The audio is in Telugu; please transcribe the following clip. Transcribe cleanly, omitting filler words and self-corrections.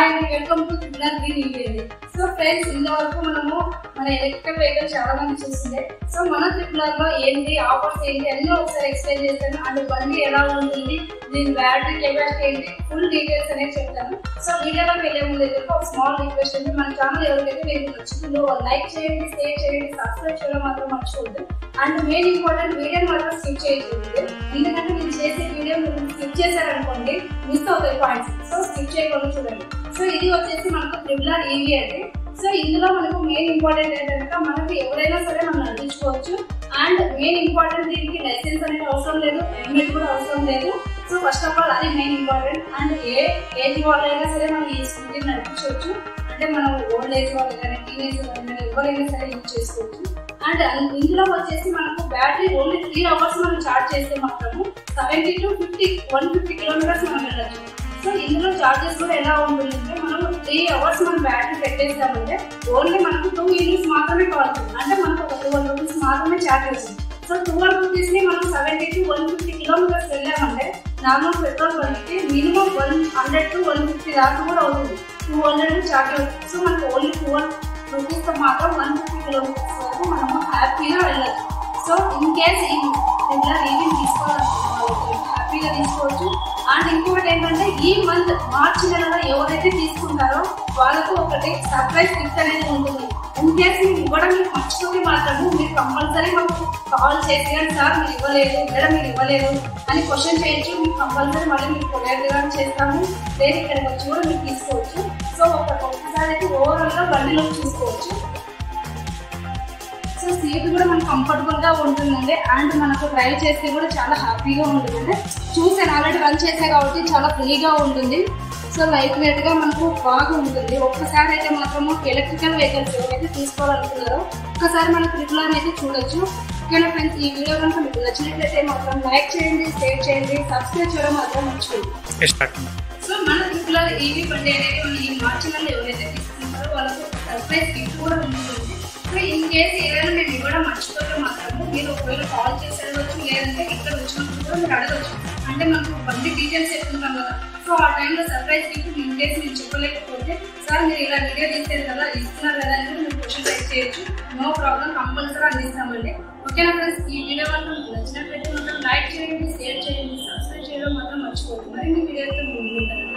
హాయ్ అండి, welcome to triple green EV. So friends, ఇంతవరకు మనము మన ఎలక్ట్రికల్ వెహికల్ చాలా మంది చూస్తుండే. సో మన త్రిబుల్ లో ఏంటి ఆఫర్స్ ఏంటి అన్నీ ఒకసారి ఎక్స్ప్లెయిన్ చేస్తాను. అండ్ బండి ఎలా ఉంటుంది, దీని బ్యాటరీ కెపాసిటీ ఏంటి, ఫుల్ డీటెయిల్స్ అనేది చెప్తాను. సో వీడియోలోకి వెళ్ళే ముందు అయితే ఒక స్మాల్ రిక్వెస్ట్ అండి, మన ఛానల్ ఎవరికైతే మీకు నచ్చుతుందో లైక్ చేయండి, షేర్ చేయండి, సబ్స్క్రైబ్ చేయడం మాత్రం మర్చిపోద్దు. అండ్ మెయిన్ ఇంపార్టెంట్ వీడియోని మాత్రం స్కిప్ చేయకూడదు, ఎందుకంటే నేను చేసే వీడియో మీరు స్కిప్ చేశారనుకోండి మిస్ అవుతాయి పాయింట్స్. సో స్కిప్ చేయకుండా చూడండి. సో ఇది వచ్చేసి మనకు త్రిబుల్ ఈవీ అండి. సో ఇందులో మనకు మెయిన్ ఇంపార్టెంట్ ఏంటంటే మనకు ఎవరైనా సరే మనం నడిపించుకోవచ్చు. అండ్ మెయిన్ ఇంపార్టెంట్ దీనికి లైసెన్స్ అనేది అవసరం లేదు, హెల్మెట్ కూడా అవసరం లేదు. సో ఫస్ట్ ఆఫ్ ఆల్ అది main important. And A age వాళ్ళైనా సరే మనం ఈ స్కూటీ నడిపించవచ్చు. అంటే మనం ఓల్డ్ ఏజ్ వాళ్ళు కానీ టీనేజ్ వాళ్ళు కానీ ఎవరైనా సరే యూజ్ చేసుకోవచ్చు. అండ్ ఇందులో వచ్చేసి మనకు బ్యాటరీ ఓన్లీ 3 hours మనం చార్జ్ చేస్తే మాత్రము 70 to 150 kilometers మనం వెళ్ళచ్చు. సో ఇందులో చార్జెస్ కూడా ఎలా ఉంటుందంటే మనం 3 hours మనం బ్యాటరీ పెట్టేస్తామంటే ఓన్లీ మనకు 2 units మాత్రమే కావాల్సింది. అంటే మనకు ఒక 200 rupees మాత్రమే చార్జ్ అవుతుంది. సో 200 rupees ని మనం 70 to 150 kilometers వెళ్ళామంటే నార్మల్ పెట్రోల్ బండికి మినిమం 100 to 150 దాకా కూడా అవుతుంది. 200 చార్జ్ అవుతుంది. సో మనకు ఓన్లీ 200 rupees తో మాత్రం 150 kilometers వరకు మనము హ్యాపీగా వెళ్ళచ్చు. సో ఇన్ కేస్ ఈ ఈవెన్ తీసుకోవాలనుకుంటున్నాం హ్యాపీగా తీసుకోవచ్చు. అండ్ ఇంకోటి ఏంటంటే ఈ మంత్ మార్చి నెలలో ఎవరైతే తీసుకుంటారో వాళ్ళకు ఒకటి సర్ప్రైజ్ గిఫ్ట్ అనేది ఉంటుంది. ఇన్ కేస్ మీరు ఇవ్వడం మీకు మర్చిపోతే మాత్రము మీరు కంపల్సరీ మాకు కాల్ చేసి కానీ సార్ మీరు ఇవ్వలేదు, మేడం మీరు ఇవ్వలేదు అని క్వశ్చన్ చేయొచ్చు. మీకు కంపల్సరీ మళ్ళీ మీకు కొరియర్గా చేస్తాము, లేదు ఇక్కడికి వచ్చి కూడా మీరు తీసుకోవచ్చు. సో ఒక్కసారి అయితే ఓవరాల్గా బండిలో చూసుకోవచ్చు. సో సీట్ కూడా మనకు కంఫర్టబుల్ గా ఉంటుందండి. అండ్ మనకు డ్రైవ్ చేస్తే కూడా చాలా హ్యాపీగా ఉంటుందండి. చూసాను ఆల్రెడీ రన్ చేసే కాబట్టి చాలా ఫ్రీగా ఉంటుంది. సో లైట్ వెయిట్ గా మనకు బాగా ఉంటుంది. ఒక్కసారి అయితే మాత్రము ఎలక్ట్రికల్ వెహికల్స్ ఎవరైతే తీసుకోవాలనుకున్నారో ఒక్కసారి మన త్రిబుల్ అయితే చూడొచ్చు. ఓకేనా ఫ్రెండ్స్, ఈ వీడియో కనుక మీకు నచ్చినట్లయితే మాత్రం లైక్ చేయండి, షేర్ చేయండి, సబ్స్క్రైబ్ చేయడం మాత్రం మర్చిపోండి. సో మన త్రిబుల్ ఈవీ బండి అనేది మన ఈ మార్చి నెలలో ఎవరైతే తీసుకుంటారో వాళ్ళకు సర్ప్రైజ్ గిఫ్ట్ కూడా ఉంటుంది. సో ఇన్ కేస్ ఏదైనా మీరు ఇవ్వడం మర్చిపోతే మాత్రము మీరు ఒకవేళ కాల్ చేసి అడగవచ్చు, లేదంటే ఇక్కడ వచ్చినప్పుడు కూడా మీరు అడగచ్చు. అంటే మనకు బండి డీటెయిల్స్ చెప్పుకుంటాం కదా. సో ఆ టైంలో సర్ప్రైజ్ గిఫ్ట్ ఇన్ కేస్ మీరు చెప్పలేకపోతే సార్ మీరు ఇలా వీడియో తీస్తారు కదా, ఇస్తున్నారు కదా అని మీరు క్వశ్చన్ రైజ్ చేయొచ్చు. నో ప్రాబ్లం, కంపల్సరీ అందిస్తామండి. ఓకేనా ఫ్రెండ్స్, ఈ వీడియో వల్ల మీకు నచ్చినట్లయితే మాత్రం లైక్ చేయండి, షేర్ చేయండి, సబ్స్క్రైబ్ చేయడం మాత్రం మర్చిపోతుంది. మరి మీ వీడియోతో ముందుంటారు.